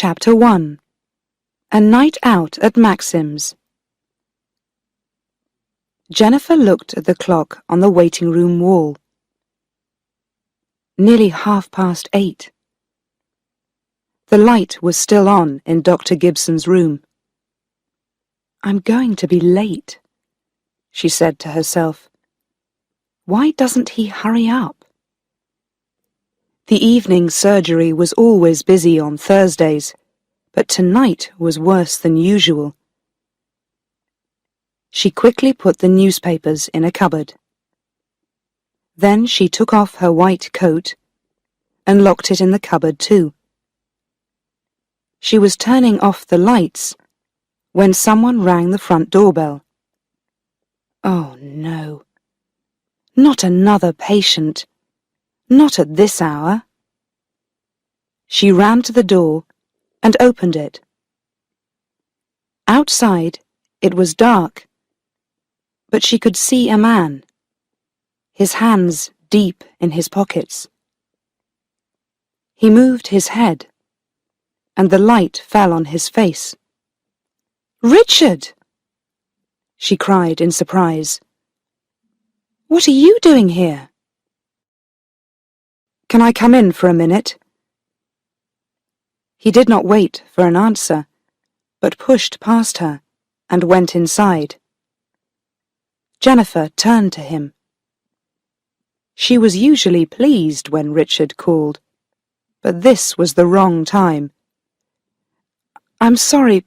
Chapter 1. A Night Out at Maxim's. Jennifer looked at the clock on the waiting room wall. Nearly 8:30. The light was still on in Dr. Gibson's room. "I'm going to be late," she said to herself. "Why doesn't he hurry up?" The evening surgery was always busy on Thursdays, but tonight was worse than usual. She quickly put the newspapers in a cupboard. Then she took off her white coat and locked it in the cupboard too. She was turning off the lights when someone rang the front doorbell. Oh no, not another patient. Not at this hour. She ran to the door and opened it. Outside, it was dark, but she could see a man, his hands deep in his pockets. He moved his head, and the light fell on his face. "Richard!" she cried in surprise. "What are you doing here?" "Can I come in for a minute?" He did not wait for an answer, but pushed past her and went inside. Jennifer turned to him. She was usually pleased when Richard called, but this was the wrong time. "I'm sorry,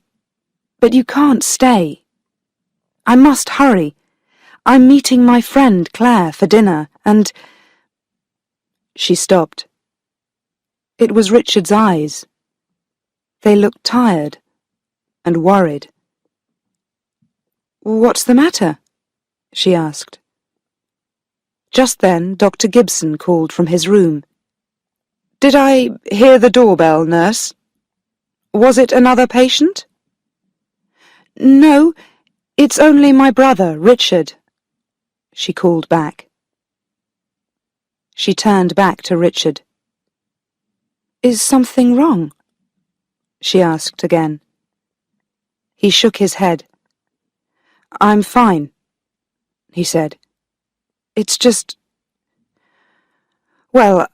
but you can't stay. I must hurry. I'm meeting my friend Claire for dinner, and—" She stopped. It was Richard's eyes. They looked tired and worried. "What's the matter?" she asked. Just then Dr. Gibson called from his room. "Did I hear the doorbell, nurse? Was it another patient?" "No, it's only my brother, Richard," she called back. She turned back to Richard. "Is something wrong?" she asked again. He shook his head. "I'm fine," he said. "It's just... well,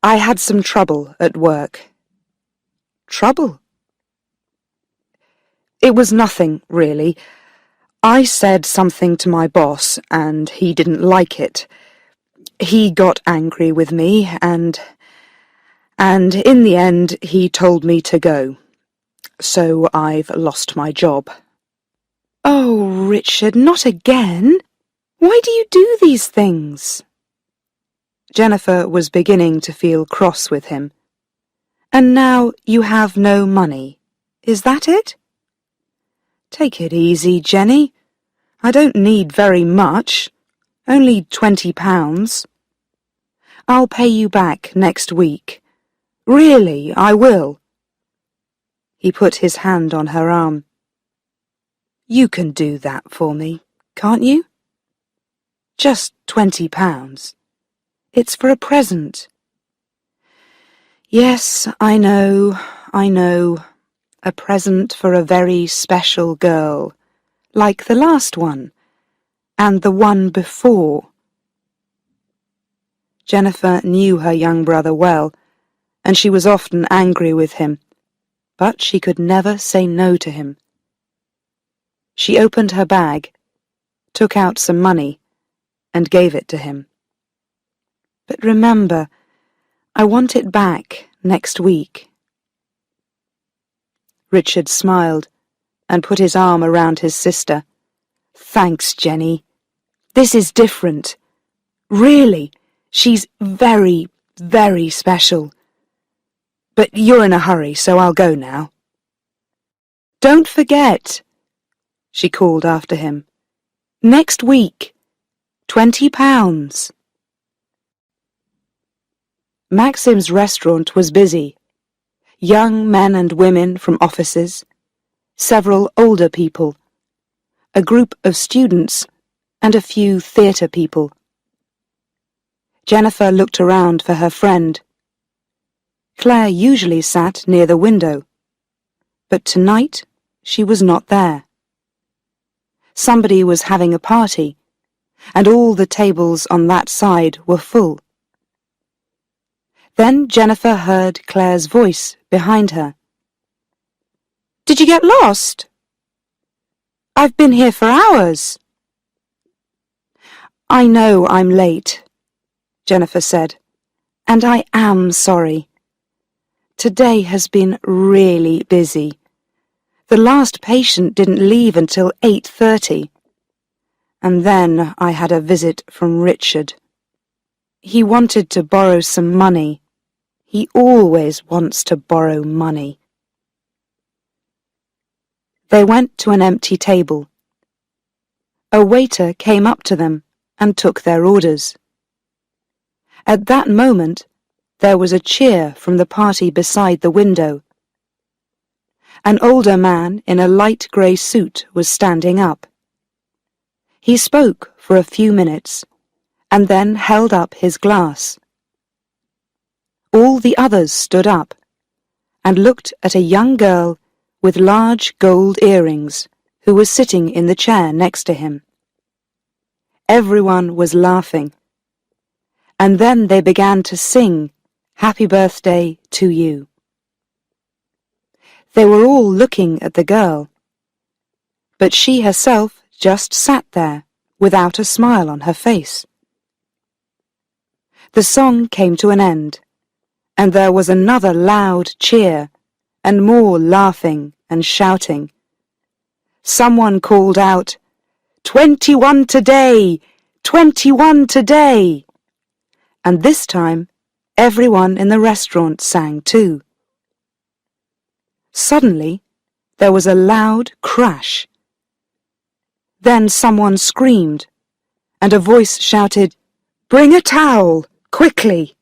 I had some trouble at work." "Trouble?" "It was nothing, really. I said something to my boss, and he didn't like it. He got angry with me, and in the end he told me to go. So I've lost my job." "Oh, Richard, not again! Why do you do these things?" Jennifer was beginning to feel cross with him. "And now you have no money, is that it?" "Take it easy, Jenny. I don't need very much, only £20. I'll pay you back next week. Really, I will." He put his hand on her arm. "You can do that for me, can't you? Just £20. It's for a present." "Yes, I know. A present for a very special girl, like the last one, and the one before." Jennifer knew her young brother well, and she was often angry with him, but she could never say no to him. She opened her bag, took out some money, and gave it to him. "But remember, I want it back next week." Richard smiled and put his arm around his sister. "Thanks, Jenny. This is different. Really, she's very, very special. But you're in a hurry, so I'll go now." "Don't forget," she called after him. "Next week, £20. Maxim's restaurant was busy. Young men and women from offices, several older people, a group of students, and a few theatre people. Jennifer looked around for her friend. Claire usually sat near the window, But tonight she was not there. Somebody was having a party, and all the tables on that side were full. Then Jennifer heard Claire's voice behind her. "Did you get lost? I've been here for hours." "I know I'm late," Jennifer said, "and I am sorry. Today has been really busy. The last patient didn't leave until 8:30. And then I had a visit from Richard. He wanted to borrow some money. He always wants to borrow money." They went to an empty table. A waiter came up to them and took their orders. At that moment, there was a cheer from the party beside the window. An older man in a light grey suit was standing up. He spoke for a few minutes and then held up his glass. All the others stood up and looked at a young girl with large gold earrings who was sitting in the chair next to him. Everyone was laughing, and then they began to sing "Happy Birthday to You." They were all looking at the girl, but she herself just sat there without a smile on her face. The song came to an end, and there was another loud cheer and more laughing and shouting. Someone called out, "21 today! 21 today!" And this time, everyone in the restaurant sang too. Suddenly, there was a loud crash. Then someone screamed, and a voice shouted, "Bring a towel, quickly!"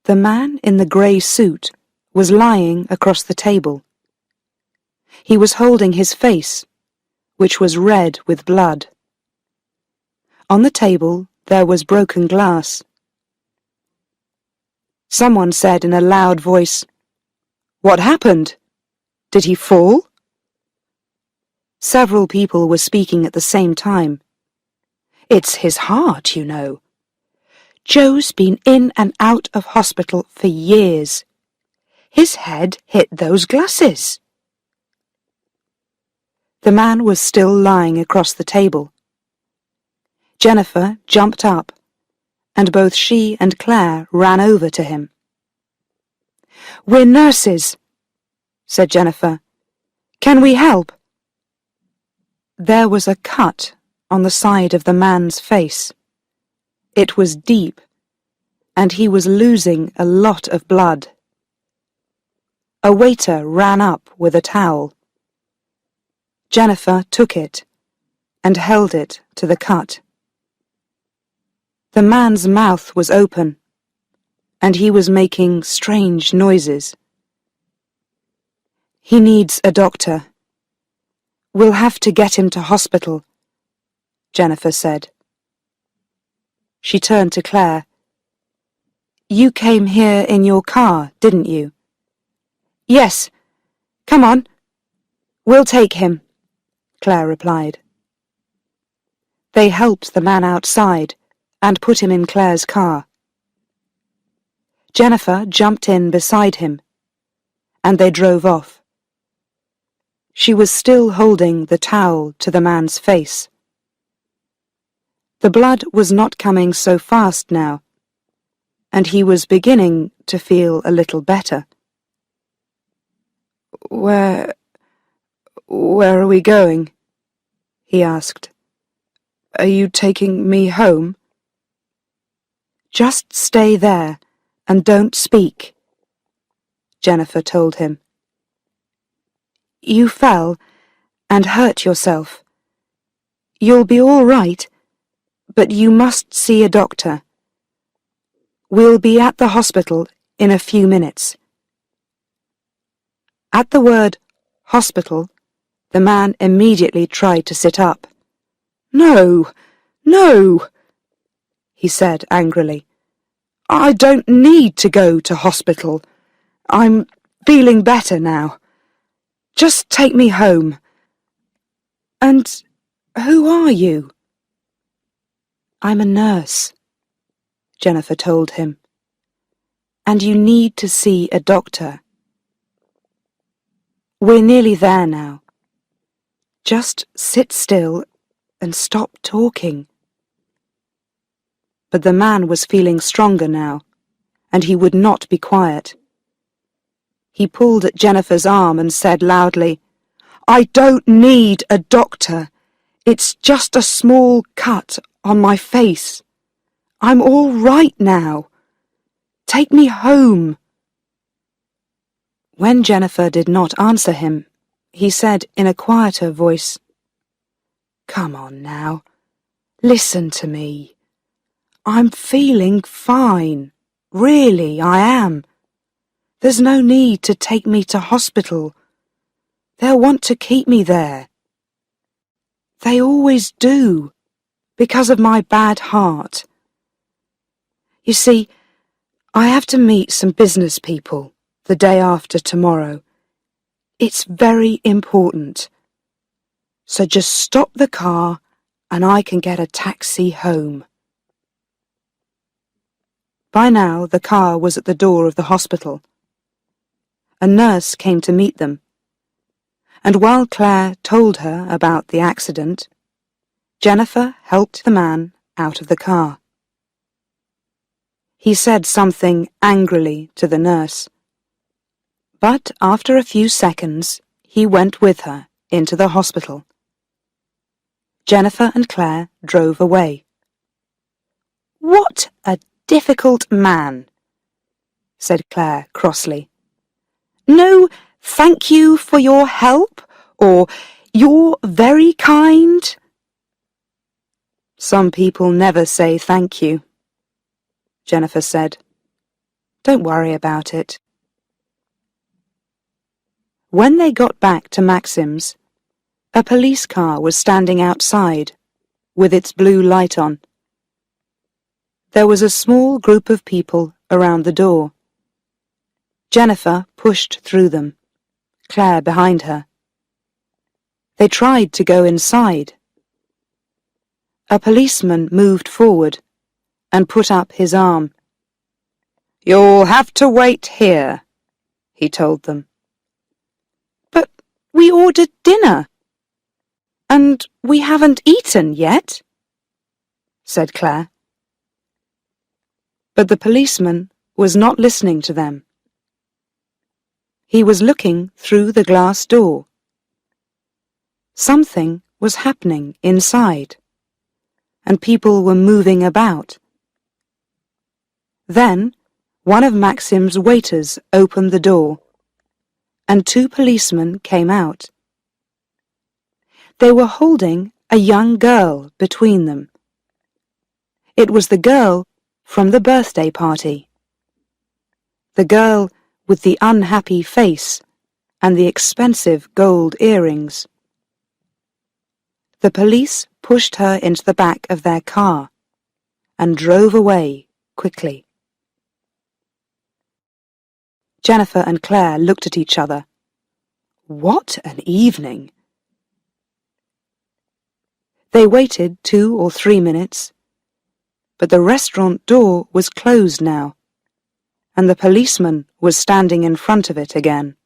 The man in the grey suit was lying across the table. He was holding his face, which was red with blood. On the table there was broken glass. Someone said in a loud voice, "What happened? Did he fall?" Several people were speaking at the same time. "It's his heart, you know. Joe's been in and out of hospital for years. His head hit those glasses." The man was still lying across the table. Jennifer jumped up, and both she and Claire ran over to him. "We're nurses," said Jennifer. "Can we help?" There was a cut on the side of the man's face. It was deep, and he was losing a lot of blood. A waiter ran up with a towel. Jennifer took it and held it to the cut. The man's mouth was open, and he was making strange noises. "He needs a doctor. We'll have to get him to hospital," Jennifer said. She turned to Claire. "You came here in your car, didn't you?" "Yes. Come on. We'll take him," Claire replied. They helped the man outside and put him in Claire's car. Jennifer jumped in beside him, and they drove off. She was still holding the towel to the man's face. The blood was not coming so fast now, and he was beginning to feel a little better. Where are we going?" he asked. "Are you taking me home?" "Just stay there and don't speak," Jennifer told him. "You fell and hurt yourself. You'll be all right, but you must see a doctor. We'll be at the hospital in a few minutes." At the word hospital, the man immediately tried to sit up. "No, no," he said angrily. "I don't need to go to hospital. I'm feeling better now. Just take me home. And who are you? I'm a nurse, Jennifer told him. And you need to see a doctor. We're nearly there now. Just sit still and stop talking. But the man was feeling stronger now, and he would not be quiet. He pulled at Jennifer's arm and said loudly, I don't need a doctor. It's just a small cut on my face. I'm all right now. Take me home. When Jennifer did not answer him, he said in a quieter voice, Come on now, listen to me. I'm feeling fine. Really, I am. There's no need to take me to hospital. They'll want to keep me there. They always do, because of my bad heart. You see, I have to meet some business people the day after tomorrow. It's very important. So just stop the car and I can get a taxi home. By now the car was at the door of the hospital. A nurse came to meet them, and while Claire told her about the accident, Jennifer helped the man out of the car. He said something angrily to the nurse, but after a few seconds he went with her into the hospital. Jennifer and Claire drove away. What a difficult man, said Claire crossly. No, thank you for your help, or you're very kind. Some people never say thank you, Jennifer said. Don't worry about it. When they got back to Maxim's, a police car was standing outside, with its blue light on. There was a small group of people around the door. Jennifer pushed through them, Claire behind her. They tried to go inside. A policeman moved forward and put up his arm. You'll have to wait here, he told them. But we ordered dinner, and we haven't eaten yet, said Claire. But the policeman was not listening to them. He was looking through the glass door. Something was happening inside, and people were moving about. Then one of Maxim's waiters opened the door, and two policemen came out. They were holding a young girl between them. It was the girl from the birthday party. The girl with the unhappy face and the expensive gold earrings. The police pushed her into the back of their car and drove away quickly. Jennifer and Claire looked at each other. What an evening! They waited 2 or 3 minutes, but the restaurant door was closed now, and the policeman was standing in front of it again.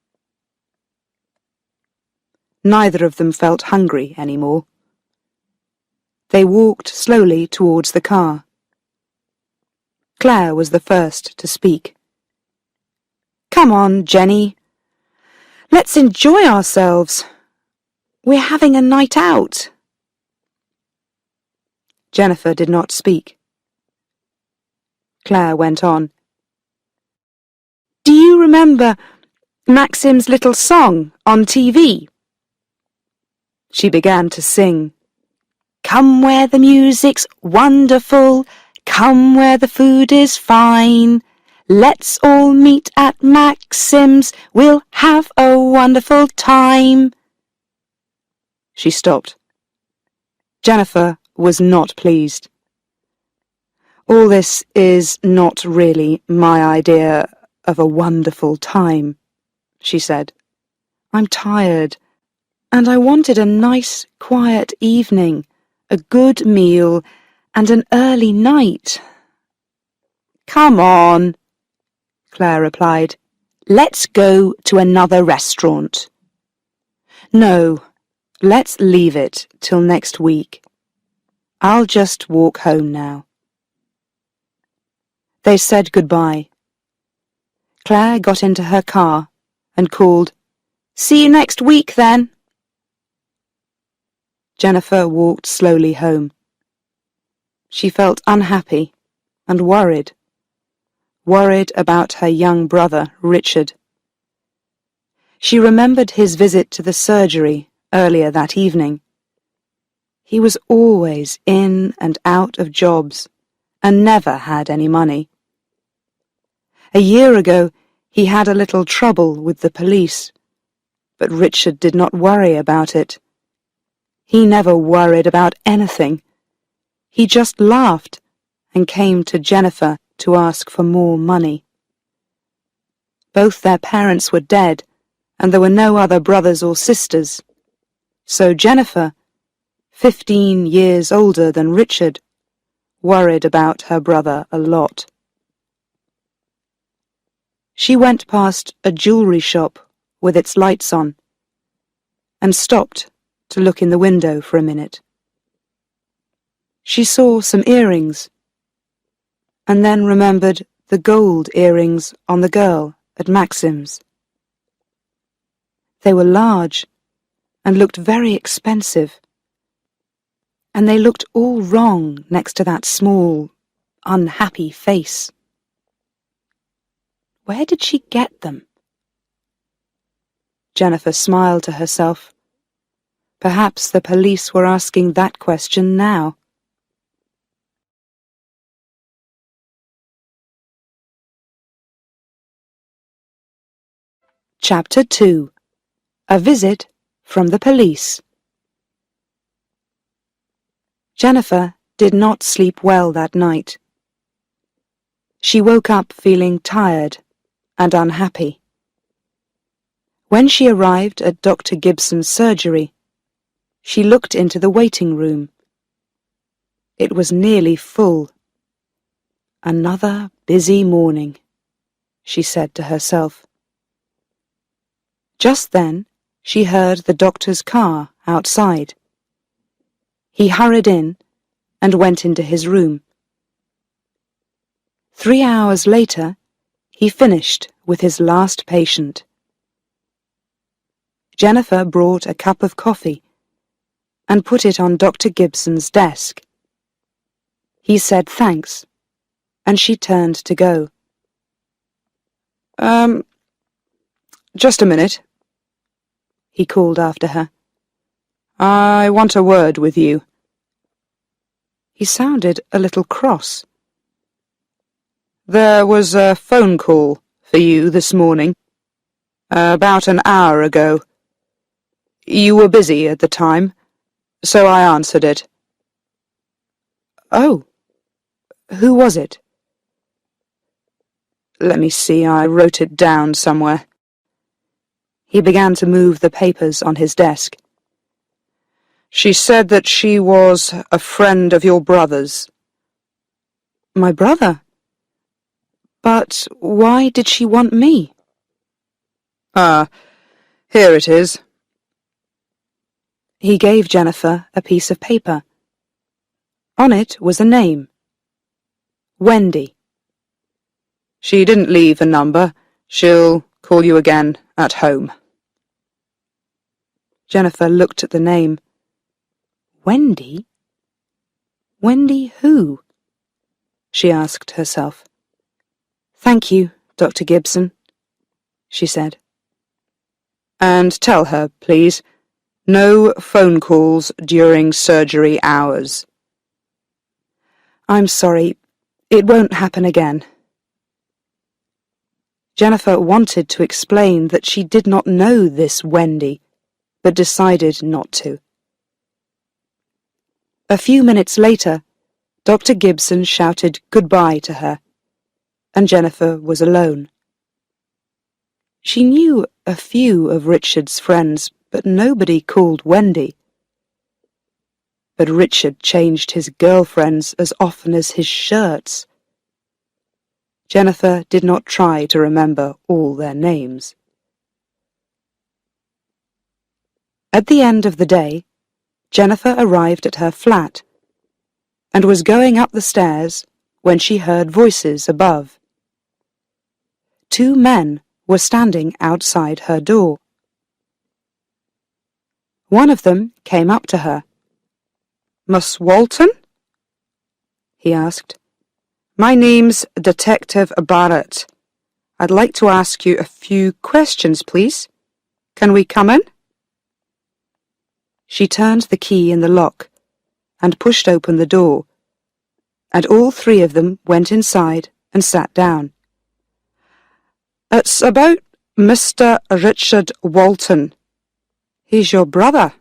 Neither of them felt hungry anymore. They walked slowly towards the car. Claire was the first to speak. Come on, Jenny. Let's enjoy ourselves. We're having a night out. Jennifer did not speak. Claire went on. Do you remember Maxim's little song on TV? She began to sing. Come where the music's wonderful, come where the food is fine. Let's all meet at Maxim's, we'll have a wonderful time. She stopped. Jennifer was not pleased. All this is not really my idea of a wonderful time, she said. "I'm tired, and I wanted a nice, quiet evening, a good meal, and an early night." "Come on," Claire replied. "Let's go to another restaurant." "No, let's leave it till next week. I'll just walk home now." They said goodbye. Claire got into her car and called, "See you next week, then." Jennifer walked slowly home. She felt unhappy and worried about her young brother, Richard. She remembered his visit to the surgery earlier that evening. He was always in and out of jobs and never had any money. A year ago, he had a little trouble with the police, but Richard did not worry about it. He never worried about anything. He just laughed and came to Jennifer to ask for more money. Both their parents were dead, and there were no other brothers or sisters. So Jennifer, 15 years older than Richard, worried about her brother a lot. She went past a jewelry shop with its lights on and stopped to look in the window for a minute. She saw some earrings and then remembered the gold earrings on the girl at Maxim's. They were large and looked very expensive, and they looked all wrong next to that small, unhappy face. Where did she get them? Jennifer smiled to herself. Perhaps the police were asking that question now. Chapter 2. A Visit from the Police. Jennifer did not sleep well that night. She woke up feeling tired and unhappy. When she arrived at Dr. Gibson's surgery, she looked into the waiting room. It was nearly full. "Another busy morning," she said to herself. Just then, she heard the doctor's car outside. He hurried in and went into his room. 3 hours later, he finished with his last patient. Jennifer brought a cup of coffee and put it on Dr. Gibson's desk. He said thanks, and she turned to go. Just a minute," he called after her. "I want a word with you." He sounded a little cross. "There was a phone call for you this morning, about an hour ago. You were busy at the time, so I answered it." "Oh, who was it?" "Let me see, I wrote it down somewhere." He began to move the papers on his desk. "She said that she was a friend of your brother's." "My brother? But why did she want me?" Here it is." He gave Jennifer a piece of paper. On it was a name. Wendy. "She didn't leave a number. She'll call you again at home." Jennifer looked at the name. Wendy? Wendy who? She asked herself. "Thank you, Dr. Gibson," she said. "And tell her, please, no phone calls during surgery hours." "I'm sorry. It won't happen again." Jennifer wanted to explain that she did not know this Wendy, but decided not to. A few minutes later, Dr. Gibson shouted goodbye to her, and Jennifer was alone. She knew a few of Richard's friends, but nobody called Wendy. But Richard changed his girlfriends as often as his shirts. Jennifer did not try to remember all their names. At the end of the day, Jennifer arrived at her flat and was going up the stairs when she heard voices above. 2 men were standing outside her door. One of them came up to her. "Miss Walton?" he asked. "My name's Detective Barrett. I'd like to ask you a few questions, please. Can we come in?" She turned the key in the lock and pushed open the door, and all 3 of them went inside and sat down. "It's about Mr. Richard Walton. He's your brother,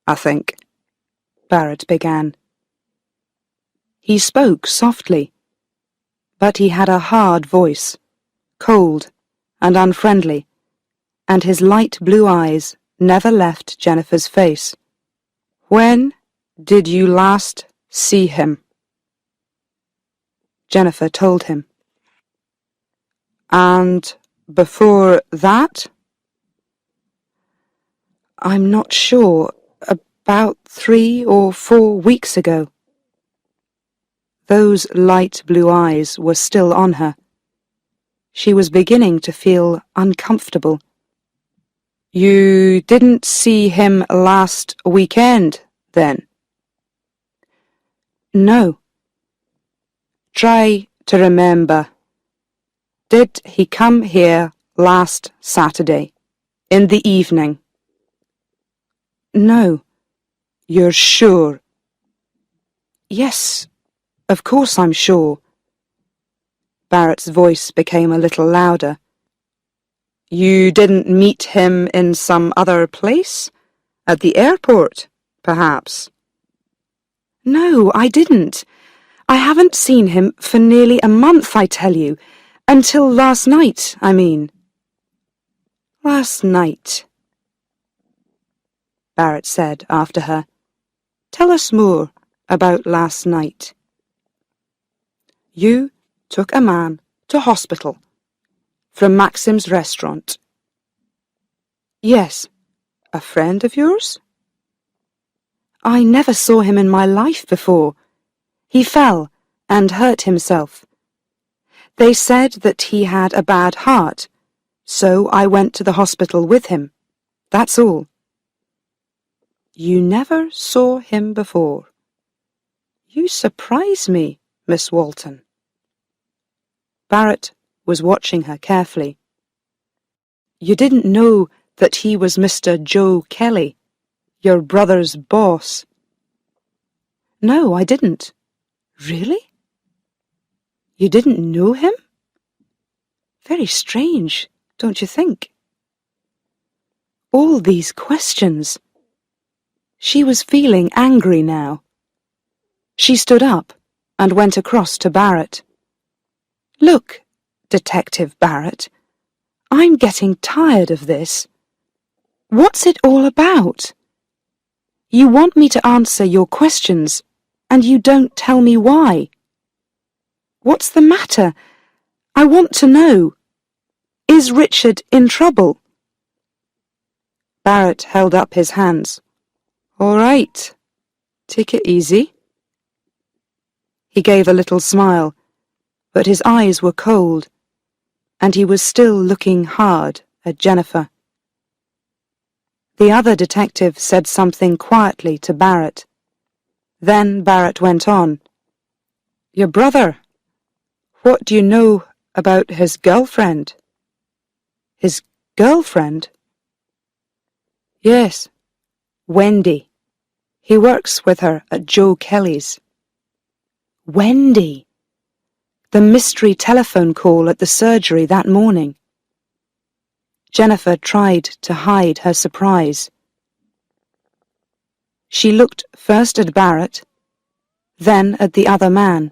I think," Barrett began. He spoke softly, but he had a hard voice, cold and unfriendly, and his light blue eyes never left Jennifer's face. "When did you last see him?" Jennifer told him. "And before that?" "I'm not sure. About 3 or 4 weeks ago." Those light blue eyes were still on her. She was beginning to feel uncomfortable. "You didn't see him last weekend, then?" "No." "Try to remember. Did he come here last Saturday, in the evening?" "No." "You're sure?" "Yes, of course I'm sure." Barrett's voice became a little louder. "You didn't meet him in some other place? At the airport, perhaps?" "No, I didn't. I haven't seen him for nearly a month, I tell you. Until last night, I mean." "Last night," Barrett said after her. "Tell us more about last night." "You took a man to hospital from Maxim's restaurant." "Yes. A friend of yours?" "I never saw him in my life before. He fell and hurt himself. They said that he had a bad heart, so I went to the hospital with him. That's all." "You never saw him before. You surprise me, Miss Walton." Barrett was watching her carefully. "You didn't know that he was Mr. Joe Kelly, your brother's boss?" "No, I didn't." "Really? You didn't know him? Very strange, don't you think?" All these questions. She was feeling angry now. She stood up and went across to Barrett. "Look, Detective Barrett, I'm getting tired of this. What's it all about? You want me to answer your questions, and you don't tell me why. What's the matter? I want to know. Is Richard in trouble?" Barrett held up his hands. "All right, take it easy." He gave a little smile, but his eyes were cold, and he was still looking hard at Jennifer. The other detective said something quietly to Barrett. Then Barrett went on. "Your brother, what do you know about his girlfriend?" "His girlfriend?" "Yes, Wendy. He works with her at Joe Kelly's." Wendy! The mystery telephone call at the surgery that morning. Jennifer tried to hide her surprise. She looked first at Barrett, then at the other man.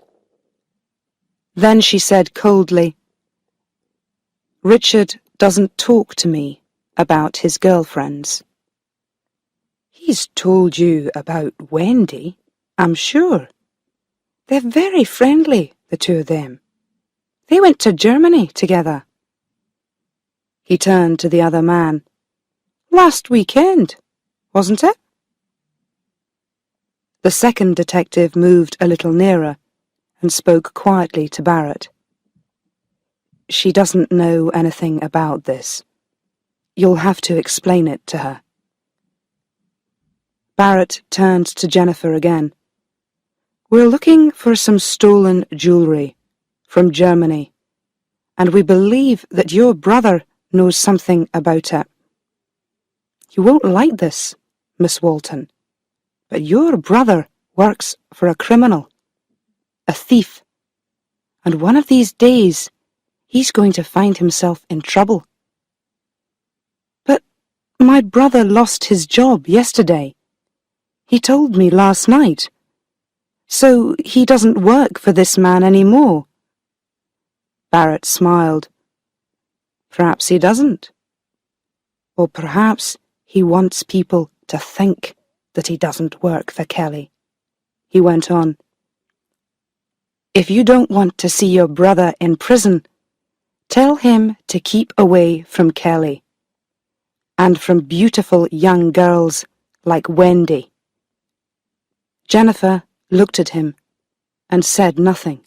Then she said coldly, "Richard doesn't talk to me about his girlfriends. He's told you about Wendy, I'm sure. They're very friendly, the two of them. They went to Germany together. He turned to the other man. Last weekend, wasn't it? The second detective moved a little nearer and spoke quietly to Barrett. She doesn't know anything about this. You'll have to explain it to her. Barrett turned to Jennifer again. We're looking for some stolen jewellery from Germany, and we believe that your brother knows something about it. You won't like this, Miss Walton, but your brother works for a criminal, a thief, and one of these days he's going to find himself in trouble. But my brother lost his job yesterday. He told me last night. So he doesn't work for this man anymore. Barrett smiled. Perhaps he doesn't. Or perhaps he wants people to think that he doesn't work for Kelly. He went on. If you don't want to see your brother in prison, tell him to keep away from Kelly and from beautiful young girls like Wendy. Jennifer looked at him and said nothing.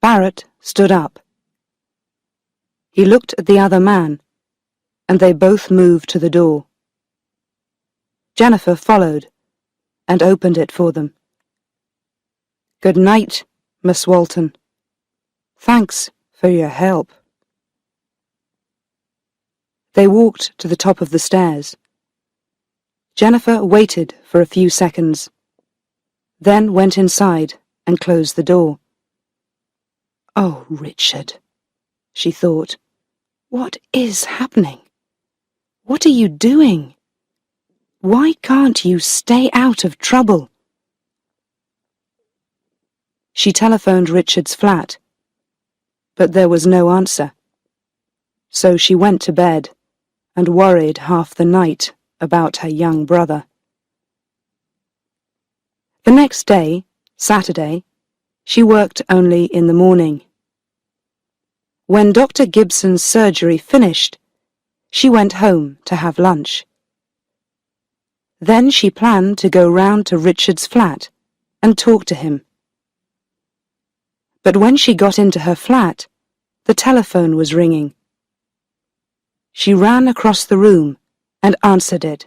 Barrett stood up. He looked at the other man, and they both moved to the door. Jennifer followed and opened it for them. Good night, Miss Walton. Thanks for your help. They walked to the top of the stairs. Jennifer waited for a few seconds, then went inside and closed the door. Oh, Richard, she thought, what is happening? What are you doing? Why can't you stay out of trouble? She telephoned Richard's flat, but there was no answer. So she went to bed and worried half the night about her young brother. The next day, Saturday, she worked only in the morning. When Dr. Gibson's surgery finished, she went home to have lunch. Then she planned to go round to Richard's flat and talk to him. But when she got into her flat, the telephone was ringing. She ran across the room and answered it.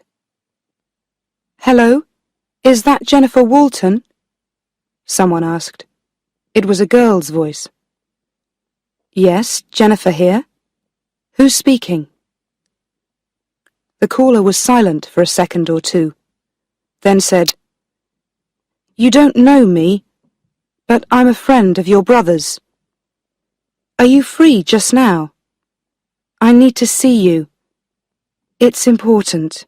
Hello, is that Jennifer Walton? Someone asked. It was a girl's voice. Yes, Jennifer here. Who's speaking? The caller was silent for a second or two, then said, You don't know me, but I'm a friend of your brother's. Are you free just now? I need to see you. It's important,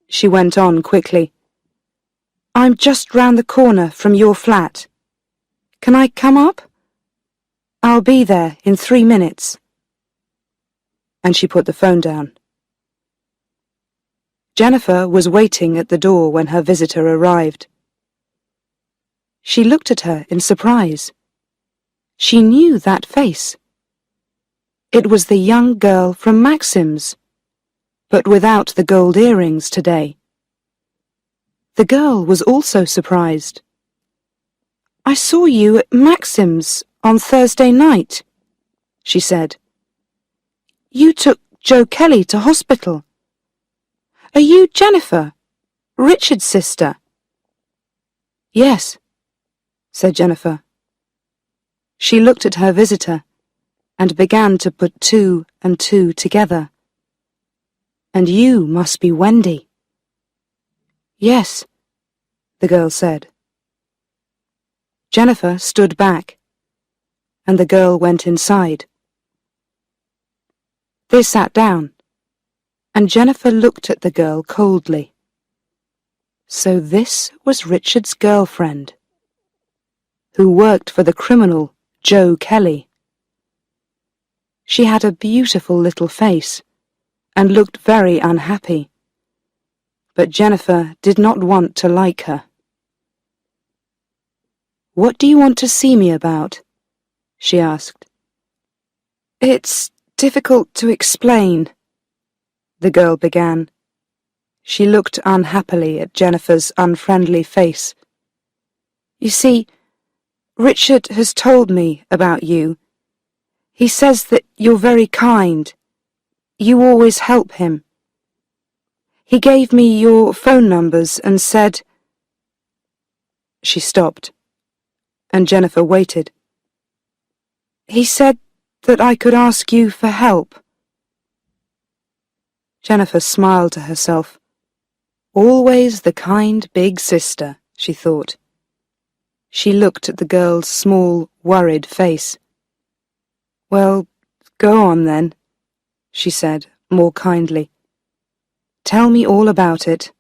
she went on quickly. I'm just round the corner from your flat. Can I come up? I'll be there in 3 minutes. And she put the phone down. Jennifer was waiting at the door when her visitor arrived. She looked at her in surprise. She knew that face. It was the young girl from Maxim's, but without the gold earrings today. The girl was also surprised. I saw you at Maxim's on Thursday night, she said. You took Joe Kelly to hospital. Are you Jennifer, Richard's sister? Yes, said Jennifer. She looked at her visitor and began to put 2 and 2 together. And you must be Wendy. Yes, the girl said. Jennifer stood back, and the girl went inside. They sat down, and Jennifer looked at the girl coldly. So this was Richard's girlfriend, who worked for the criminal Joe Kelly. She had a beautiful little face and looked very unhappy, but Jennifer did not want to like her. "What do you want to see me about?" she asked. "It's difficult to explain," the girl began. She looked unhappily at Jennifer's unfriendly face. "You see, Richard has told me about you. He says that you're very kind. You always help him. He gave me your phone numbers and said—" She stopped, and Jennifer waited. "He said that I could ask you for help." Jennifer smiled to herself. Always the kind big sister, she thought. She looked at the girl's small, worried face. "Well, go on then," she said, more kindly. "Tell me all about it.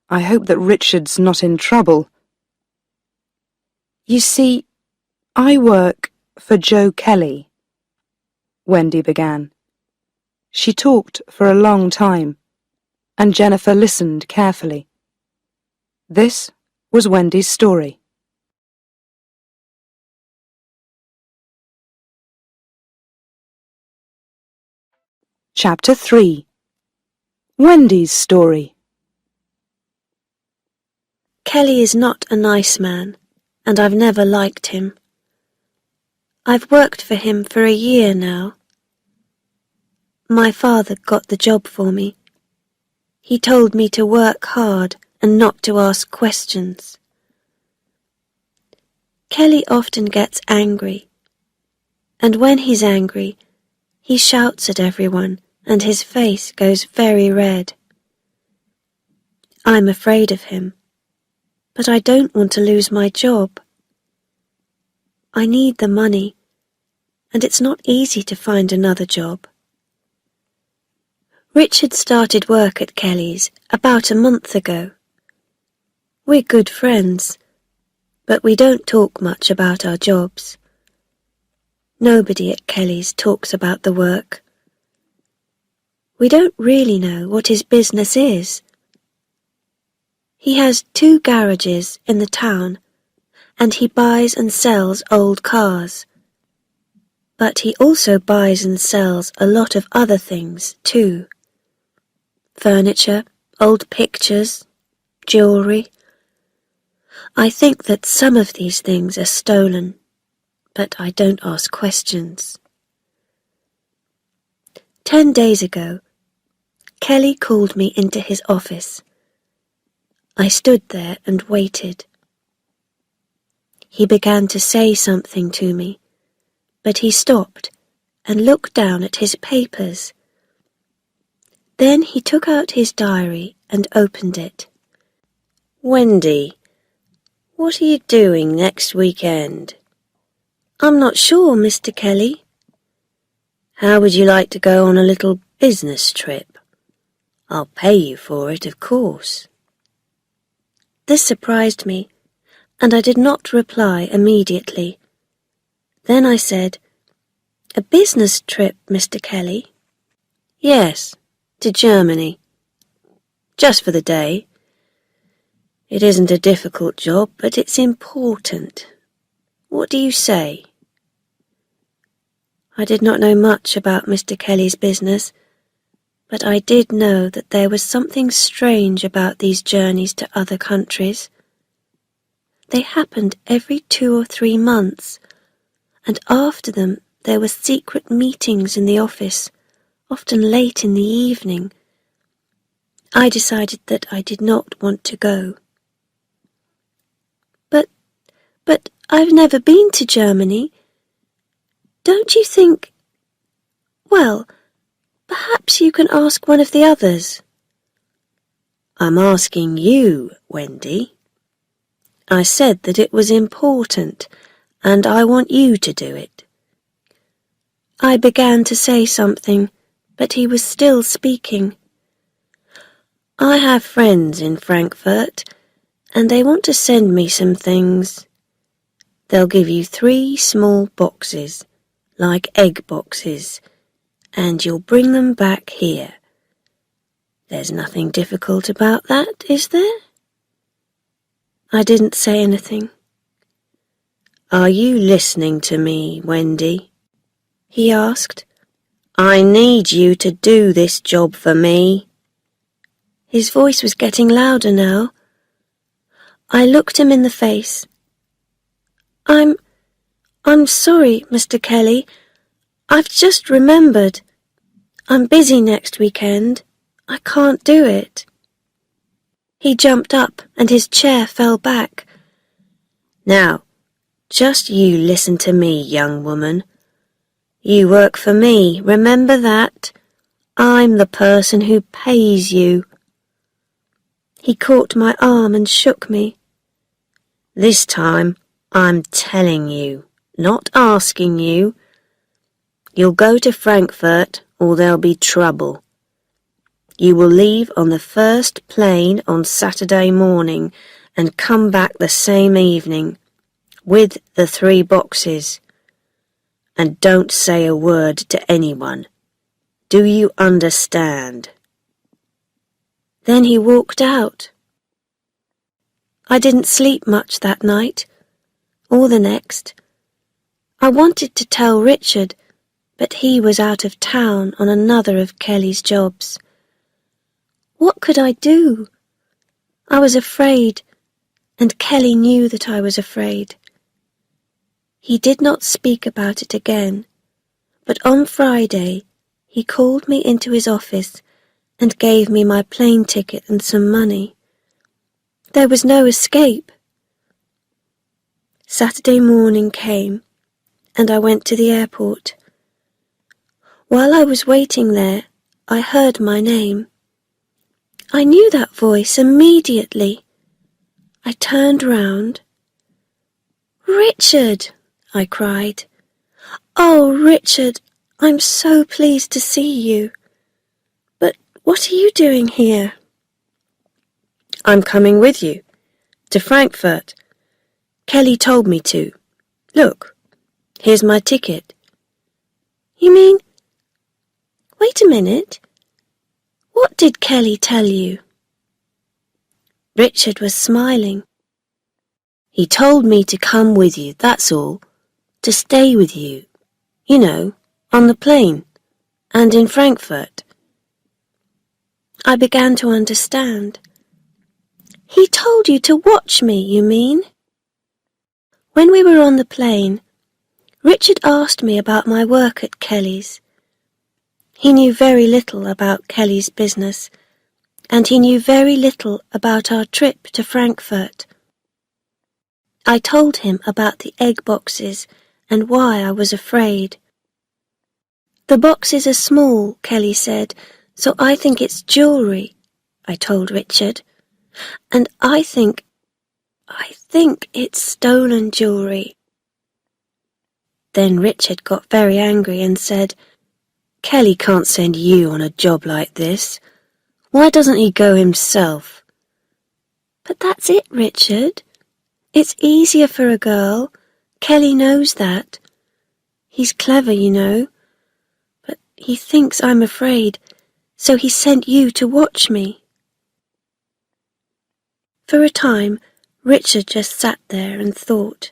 I hope that Richard's not in trouble." "You see, I work for Joe Kelly," Wendy began. She talked for a long time, and Jennifer listened carefully. This was Wendy's story. Chapter 3. Wendy's story. Kelly is not a nice man, and I've never liked him. I've worked for him for a year now. My father got the job for me. He told me to work hard and not to ask questions. Kelly often gets angry, and when he's angry, he shouts at everyone and his face goes very red. I'm afraid of him, but I don't want to lose my job. I need the money, and it's not easy to find another job. Richard started work at Kelly's about a month ago. We're good friends, but we don't talk much about our jobs. Nobody at Kelly's talks about the work. We don't really know what his business is. He has 2 garages in the town, and he buys and sells old cars. But he also buys and sells a lot of other things too. Furniture, old pictures, jewellery. I think that some of these things are stolen, but I don't ask questions. 10 days ago, Kelly called me into his office. I stood there and waited. He began to say something to me, but he stopped and looked down at his papers. Then he took out his diary and opened it. "Wendy, what are you doing next weekend?" "I'm not sure, Mr. Kelly." "How would you like to go on a little business trip? I'll pay you for it, of course." This surprised me, and I did not reply immediately. Then I said, "A business trip, Mr. Kelly?" "Yes, to Germany. Just for the day. It isn't a difficult job, but it's important. What do you say?" I did not know much about Mr. Kelly's business, but I did know that there was something strange about these journeys to other countries. They happened every 2 or 3 months, and after them there were secret meetings in the office, often late in the evening. I decided that I did not want to go. But I've never been to Germany. Don't you think... Well, perhaps you can ask one of the others." "I'm asking you, Wendy. I said that it was important, and I want you to do it." I began to say something, but he was still speaking. "I have friends in Frankfurt, and they want to send me some things. They'll give you 3 small boxes, like egg boxes, and you'll bring them back here. There's nothing difficult about that, is there?" I didn't say anything. "Are you listening to me, Wendy?" he asked. "I need you to do this job for me." His voice was getting louder now. I looked him in the face. I'm sorry, Mr. Kelly. I've just remembered. I'm busy next weekend. I can't do it." He jumped up and his chair fell back. "Now, just you listen to me, young woman. You work for me, remember that? I'm the person who pays you." He caught my arm and shook me. "This time, I'm telling you, not asking you. You'll go to Frankfurt or there'll be trouble. You will leave on the first plane on Saturday morning and come back the same evening, with the 3 boxes. And don't say a word to anyone. Do you understand?" Then he walked out. I didn't sleep much that night, or the next. I wanted to tell Richard, but he was out of town on another of Kelly's jobs. What could I do? I was afraid, and Kelly knew that I was afraid. He did not speak about it again, but on Friday he called me into his office and gave me my plane ticket and some money. There was no escape. Saturday morning came, and I went to the airport. While I was waiting there, I heard my name. I knew that voice immediately. I turned round. "Richard!" I cried. "Oh, Richard, I'm so pleased to see you. But what are you doing here?" "I'm coming with you, to Frankfurt. Kelly told me to. Look, here's my ticket." "You mean... Wait a minute. What did Kelly tell you?" Richard was smiling. "He told me to come with you, that's all. To stay with you. You know, on the plane. And in Frankfurt." I began to understand. "He told you to watch me, you mean?" When we were on the plane, Richard asked me about my work at Kelly's. He knew very little about Kelly's business, and he knew very little about our trip to Frankfurt. I told him about the egg boxes and why I was afraid. "The boxes are small," Kelly said, "so I think it's jewellery," I told Richard. "And I think it's stolen jewellery." Then Richard got very angry and said, "Kelly can't send you on a job like this. Why doesn't he go himself?" "But that's it, Richard. It's easier for a girl. Kelly knows that. He's clever, you know. But he thinks I'm afraid, so he sent you to watch me." For a time, Richard just sat there and thought.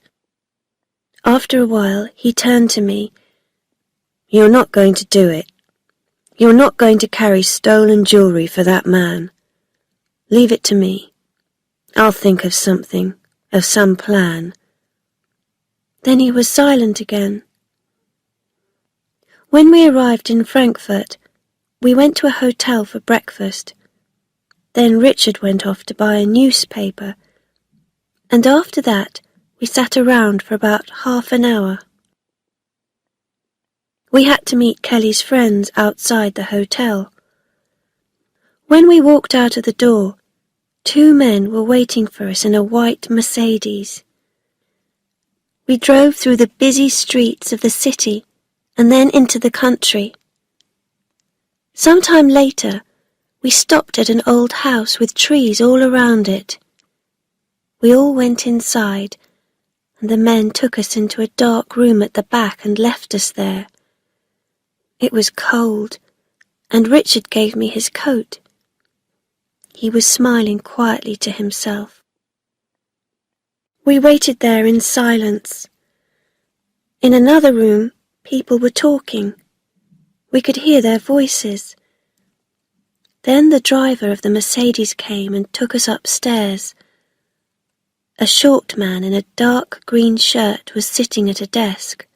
After a while, he turned to me. "You're not going to do it. You're not going to carry stolen jewellery for that man. Leave it to me. I'll think of something, of some plan." Then he was silent again. When we arrived in Frankfurt, we went to a hotel for breakfast. Then Richard went off to buy a newspaper, and after that we sat around for about half an hour. We had to meet Kelly's friends outside the hotel. When we walked out of the door, 2 men were waiting for us in a white Mercedes. We drove through the busy streets of the city and then into the country. Some time later, we stopped at an old house with trees all around it. We all went inside, and the men took us into a dark room at the back and left us there. It was cold, and Richard gave me his coat. He was smiling quietly to himself. We waited there in silence. In another room, people were talking. We could hear their voices. Then the driver of the Mercedes came and took us upstairs. A short man in a dark green shirt was sitting at a desk.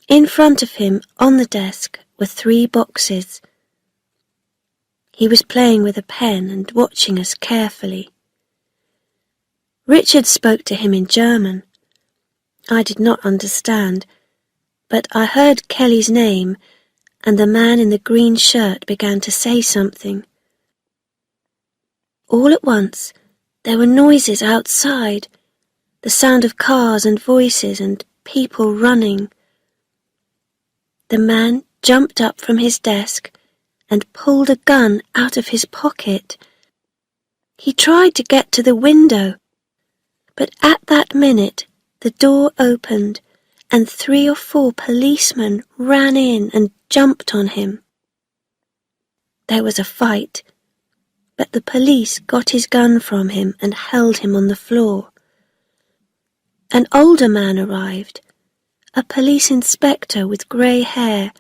In front of him, on the desk, were 3 boxes. He was playing with a pen and watching us carefully. Richard spoke to him in German. I did not understand, but I heard Kelly's name, and the man in the green shirt began to say something. All at once, there were noises outside, the sound of cars and voices and people running. The man jumped up from his desk and pulled a gun out of his pocket. He tried to get to the window, but at that minute the door opened and 3 or 4 policemen ran in and jumped on him. There was a fight, but the police got his gun from him and held him on the floor. An older man arrived, a police inspector with grey hair,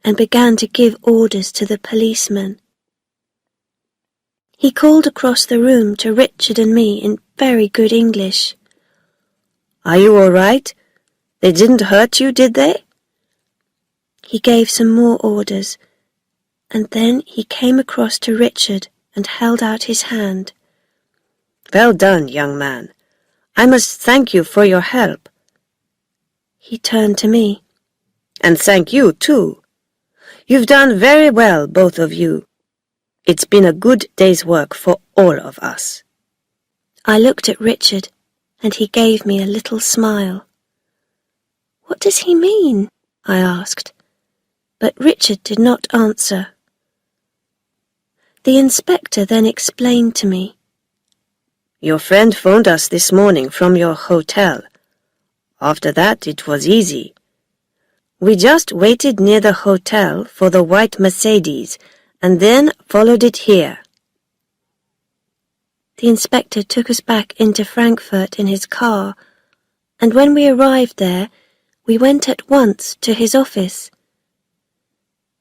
and began to give orders to the policemen. He called across the room to Richard and me in very good English. "Are you all right? They didn't hurt you, did they?" He gave some more orders, and then he came across to Richard and held out his hand. "Well done, young man. I must thank you for your help." He turned to me. "And thank you, too. You've done very well, both of you. It's been a good day's work for all of us." I looked at Richard, and he gave me a little smile. "What does he mean?" I asked, but Richard did not answer. The inspector then explained to me. "Your friend phoned us this morning from your hotel. After that, it was easy. We just waited near the hotel for the white Mercedes and then followed it here." The inspector took us back into Frankfurt in his car, and when we arrived there, we went at once to his office.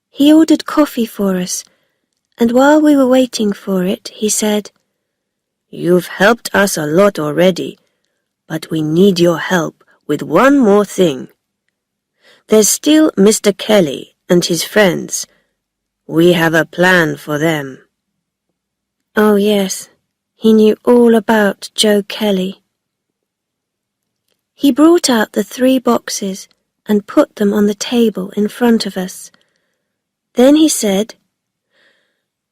He ordered coffee for us, and while we were waiting for it, he said, "You've helped us a lot already, but we need your help with one more thing. There's still Mr. Kelly and his friends. We have a plan for them." Oh yes, he knew all about Joe Kelly. He brought out the 3 boxes and put them on the table in front of us. Then he said,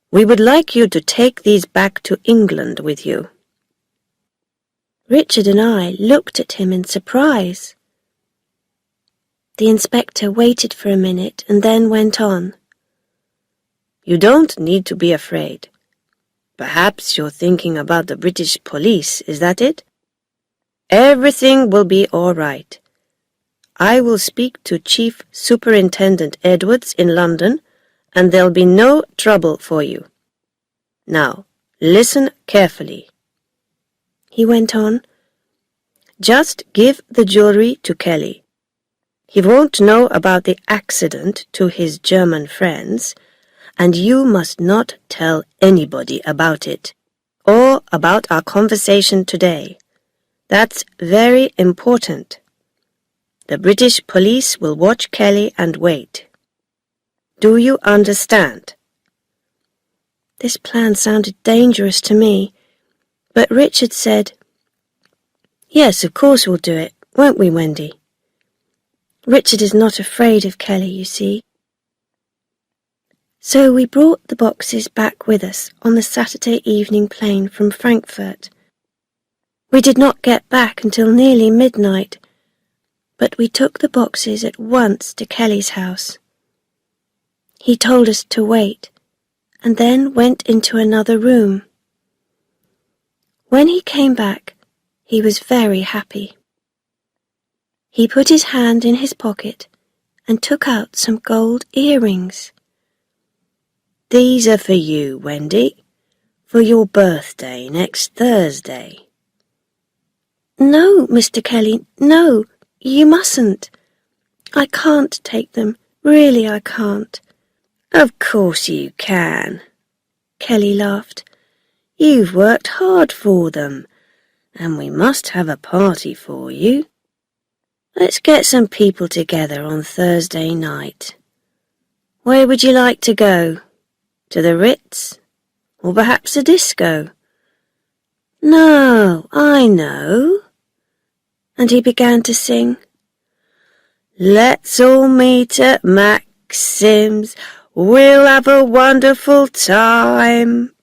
"We would like you to take these back to England with you." Richard and I looked at him in surprise. The inspector waited for a minute and then went on. "You don't need to be afraid. Perhaps you're thinking about the British police, is that it? Everything will be all right. I will speak to Chief Superintendent Edwards in London, and there'll be no trouble for you. Now, listen carefully." He went on, "Just give the jewelry to Kelly. He won't know about the accident to his German friends, and you must not tell anybody about it, or about our conversation today. That's very important. The British police will watch Kelly and wait. Do you understand?" This plan sounded dangerous to me, but Richard said, "Yes, of course we'll do it, won't we, Wendy?" Richard is not afraid of Kelly, you see. So we brought the boxes back with us on the Saturday evening plane from Frankfurt. We did not get back until nearly midnight, but we took the boxes at once to Kelly's house. He told us to wait, and then went into another room. When he came back, He was very happy. He put his hand in his pocket and took out some gold earrings. "These are for you, Wendy, for your birthday next Thursday." "No, Mr. Kelly, no, you mustn't. I can't take them, really I can't." "Of course you can," Kelly laughed. "You've worked hard for them, and we must have a party for you. Let's get some people together on Thursday night. Where would you like to go? To the Ritz? Or perhaps a disco?" "No, I know." And he began to sing, "Let's all meet at Maxim's. We'll have a wonderful time."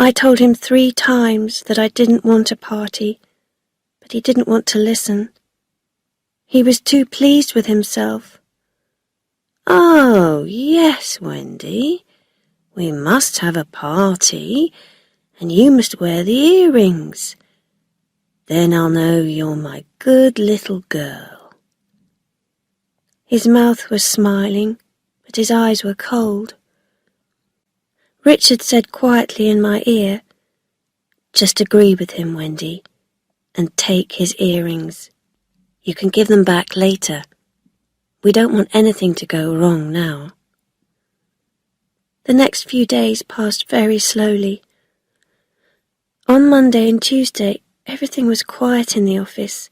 I told him 3 times that I didn't want a party, but he didn't want to listen. He was too pleased with himself. "Oh, yes, Wendy, we must have a party, and you must wear the earrings. Then I'll know you're my good little girl." His mouth was smiling, but his eyes were cold. Richard said quietly in my ear, "Just agree with him, Wendy, and take his earrings. You can give them back later. We don't want anything to go wrong now." The next few days passed very slowly. On Monday and Tuesday, everything was quiet in the office.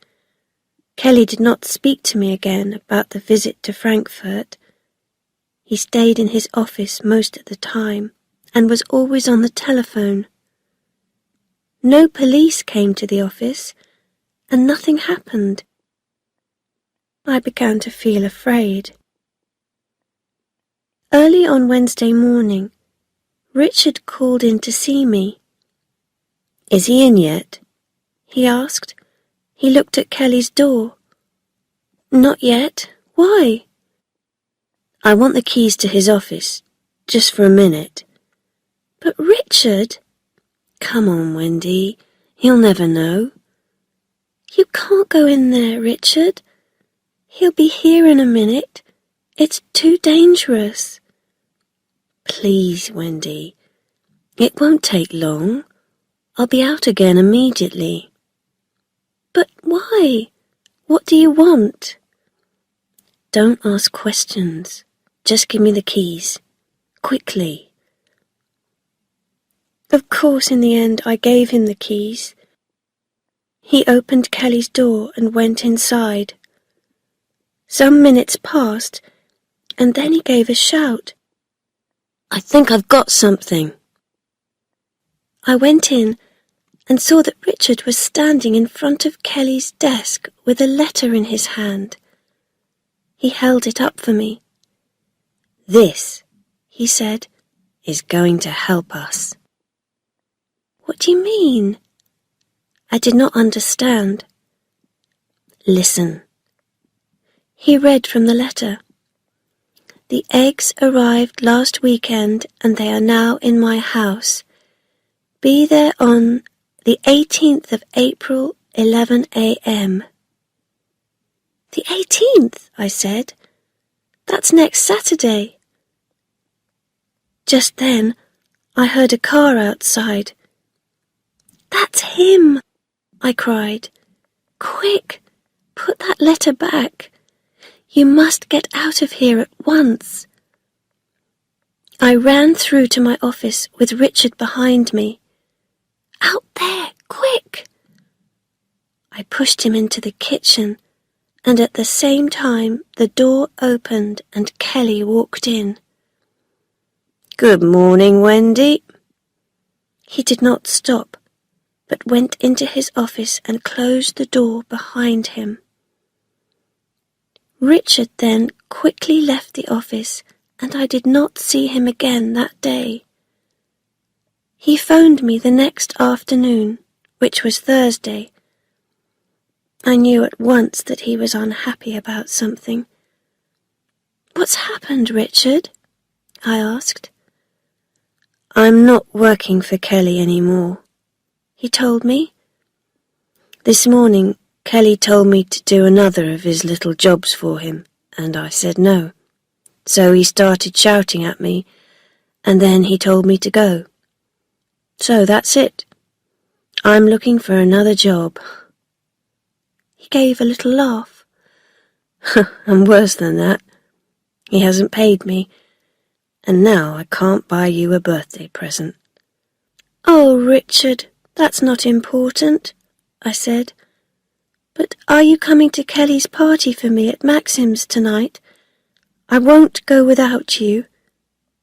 Kelly did not speak to me again about the visit to Frankfurt. He stayed in his office most of the time and was always on the telephone. No police came to the office, and nothing happened. I began to feel afraid. Early on Wednesday morning, Richard called in to see me. "Is he in yet?" he asked. He looked at Kelly's door. "Not yet. Why?" "I want the keys to his office, just for a minute." "But Richard—" "Come on, Wendy. He'll never know." "You can't go in there, Richard. He'll be here in a minute. It's too dangerous." "Please, Wendy. It won't take long. I'll be out again immediately." "But why? What do you want?" "Don't ask questions. Just give me the keys. Quickly." Of course, in the end, I gave him the keys. He opened Kelly's door and went inside. Some minutes passed, and then he gave a shout. "I think I've got something." I went in and saw that Richard was standing in front of Kelly's desk with a letter in his hand. He held it up for me. "This," he said, "is going to help us." "What do you mean?" I did not understand. "Listen." He read from the letter. "The eggs arrived last weekend and they are now in my house. Be there on the 18th of April, 11 a.m. "The 18th, I said. "That's next Saturday." Just then, I heard a car outside. "That's him!" I cried. "Quick, put that letter back. You must get out of here at once." I ran through to my office with Richard behind me. "Out there, quick!" I pushed him into the kitchen, and at the same time the door opened and Kelly walked in. "Good morning, Wendy." He did not stop, but went into his office and closed the door behind him. Richard then quickly left the office, and I did not see him again that day. He phoned me the next afternoon, which was Thursday. I knew at once that he was unhappy about something. "What's happened, Richard?" I asked. "I'm not working for Kelly anymore," he told me. This morning, Kelly told me to do another of his little jobs for him, and I said no. So he started shouting at me, and then he told me to go. So that's it. I'm looking for another job. He gave a little laugh. And worse than that, he hasn't paid me, and now I can't buy you a birthday present. Oh, Richard, that's not important, I said. But are you coming to Kelly's party for me at Maxim's tonight? I won't go without you.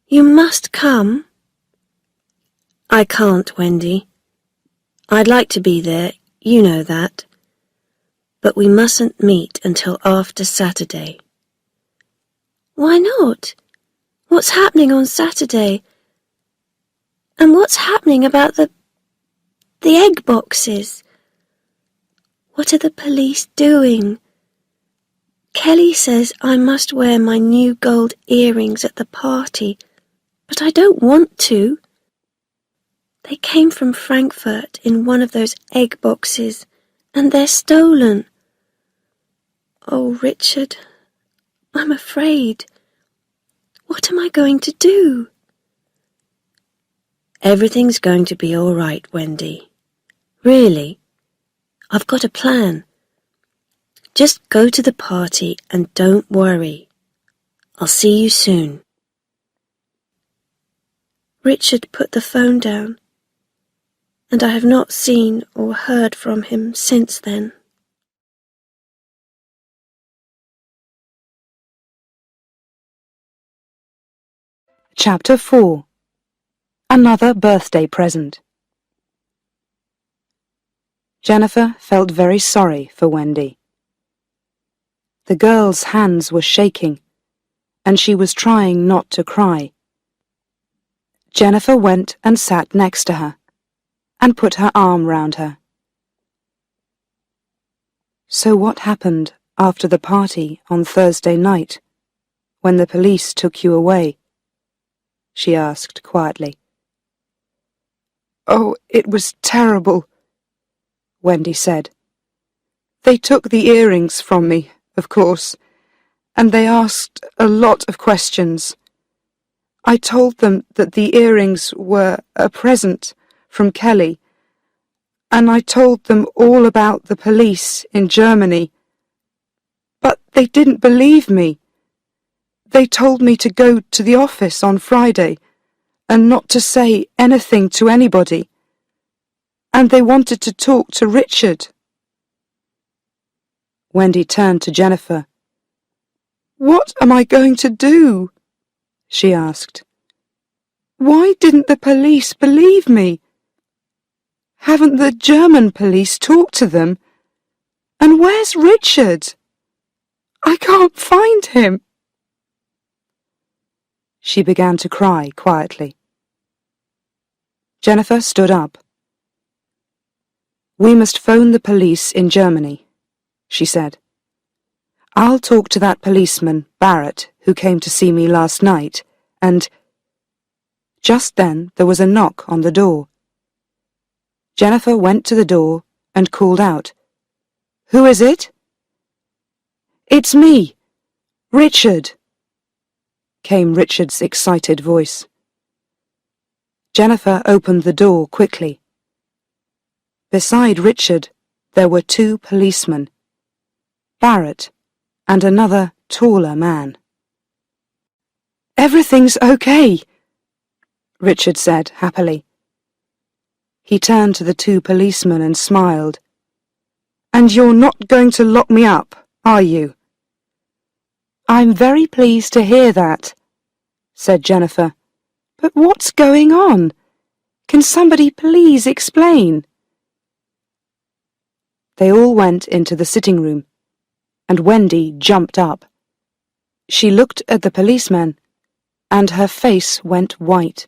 You must come. I can't, Wendy. I'd like to be there, you know that. But we mustn't meet until after Saturday. Why not? What's happening on Saturday? And what's happening about the egg boxes? What are the police doing? Kelly says I must wear my new gold earrings at the party, but I don't want to. They came from Frankfurt in one of those egg boxes, and they're stolen. Oh, Richard, I'm afraid. What am I going to do? Everything's going to be all right, Wendy. Really, I've got a plan. Just go to the party and don't worry. I'll see you soon. Richard put the phone down, and I have not seen or heard from him since then. Chapter 4. Another birthday present. Jennifer felt very sorry for Wendy. The girl's hands were shaking, and she was trying not to cry. Jennifer went and sat next to her, and put her arm round her. So what happened after the party on Thursday night, when the police took you away? She asked quietly. Oh, it was terrible, Wendy said. They took the earrings from me, of course, and they asked a lot of questions. I told them that the earrings were a present from Kelly, and I told them all about the police in Germany. But they didn't believe me. They told me to go to the office on Friday and not to say anything to anybody. And they wanted to talk to Richard. Wendy turned to Jennifer. What am I going to do? She asked. Why didn't the police believe me? Haven't the German police talked to them? And where's Richard? I can't find him. She began to cry quietly. Jennifer stood up. We must phone the police in Germany, she said. I'll talk to that policeman, Barrett, who came to see me last night, and... Just then there was a knock on the door. Jennifer went to the door and called out, Who is it? It's me, Richard, came Richard's excited voice. Jennifer opened the door quickly. Beside Richard, there were two policemen, Barrett and another taller man. Everything's okay, Richard said happily. He turned to the two policemen and smiled. And you're not going to lock me up, are you? I'm very pleased to hear that, said Jennifer. But what's going on? Can somebody please explain? They all went into the sitting room, and Wendy jumped up. She looked at the policeman, and her face went white.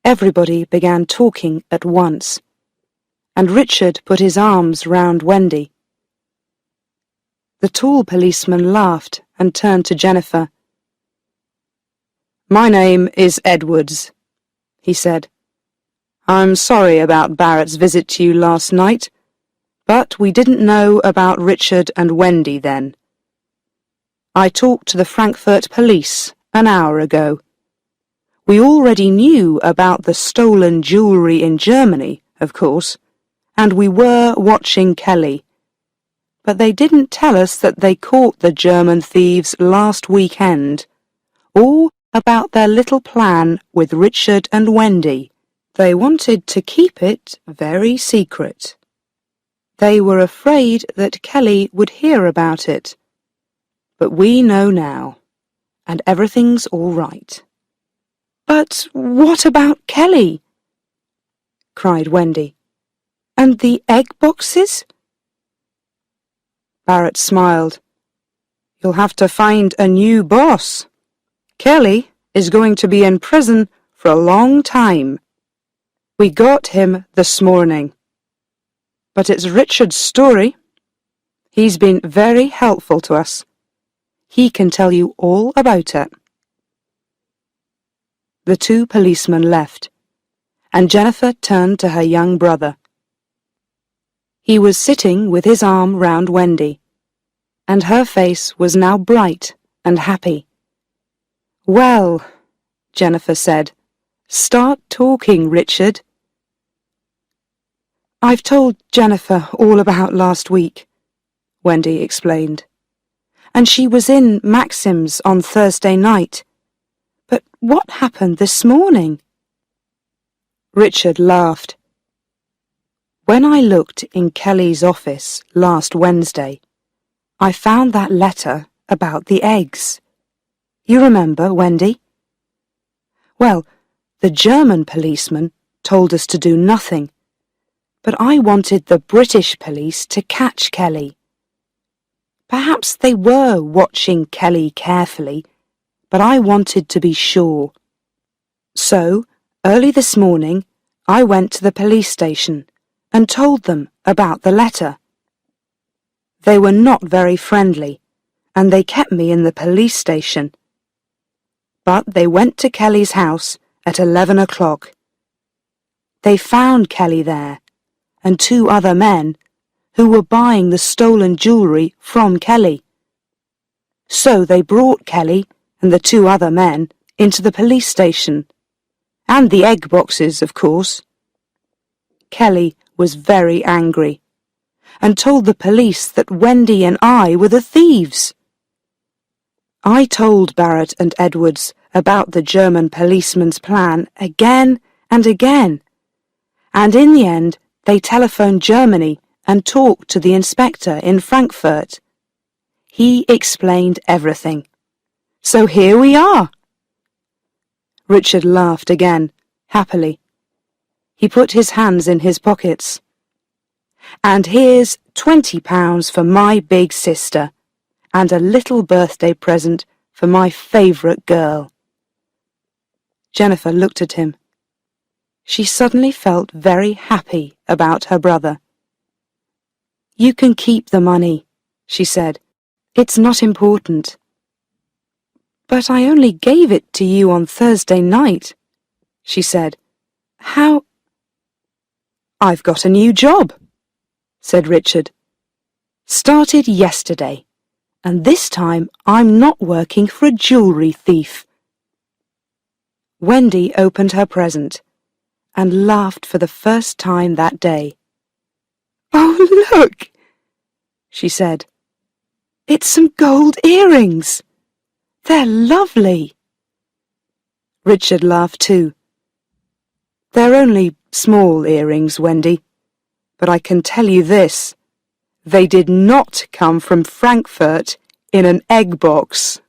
Everybody began talking at once, and Richard put his arms round Wendy. The tall policeman laughed and turned to Jennifer. My name is Edwards, he said. I'm sorry about Barrett's visit to you last night. But we didn't know about Richard and Wendy then. I talked to the Frankfurt police an hour ago. We already knew about the stolen jewellery in Germany, of course, and we were watching Kelly. But they didn't tell us that they caught the German thieves last weekend, or about their little plan with Richard and Wendy. They wanted to keep it very secret. They were afraid that Kelly would hear about it. But we know now, and everything's all right. But what about Kelly? Cried Wendy. And the egg boxes? Barrett smiled. You'll have to find a new boss. Kelly is going to be in prison for a long time. We got him this morning. But it's Richard's story. He's been very helpful to us. He can tell you all about it. The two policemen left, and Jennifer turned to her young brother. He was sitting with his arm round Wendy, and her face was now bright and happy. Well, Jennifer said, start talking, Richard. I've told Jennifer all about last week, Wendy explained. And she was in Maxim's on Thursday night. But what happened this morning? Richard laughed. When I looked in Kelly's office last Wednesday, I found that letter about the eggs. You remember, Wendy? Well, the German policeman told us to do nothing, but I wanted the British police to catch Kelly. Perhaps they were watching Kelly carefully, but I wanted to be sure. So, early this morning, I went to the police station and told them about the letter. They were not very friendly, and they kept me in the police station. But they went to Kelly's house at 11 o'clock. They found Kelly there, and two other men who were buying the stolen jewellery from Kelly. So they brought Kelly and the two other men into the police station, and the egg boxes, of course. Kelly was very angry, and told the police that Wendy and I were the thieves. I told Barrett and Edwards about the German policeman's plan again and again, and in the end they telephoned Germany and talked to the inspector in Frankfurt. He explained everything. So here we are. Richard laughed again, happily. He put his hands in his pockets. And here's £20 for my big sister, and a little birthday present for my favourite girl. Jennifer looked at him. She suddenly felt very happy about her brother. You can keep the money, she said. It's not important. But I only gave it to you on Thursday night, she said. How? I've got a new job, said Richard. Started yesterday, and this time I'm not working for a jewellery thief. Wendy opened her present and laughed for the first time that day. Oh, look, she said. It's some gold earrings. They're lovely. Richard laughed too. They're only small earrings, Wendy, but I can tell you this. They did not come from Frankfurt in an egg box.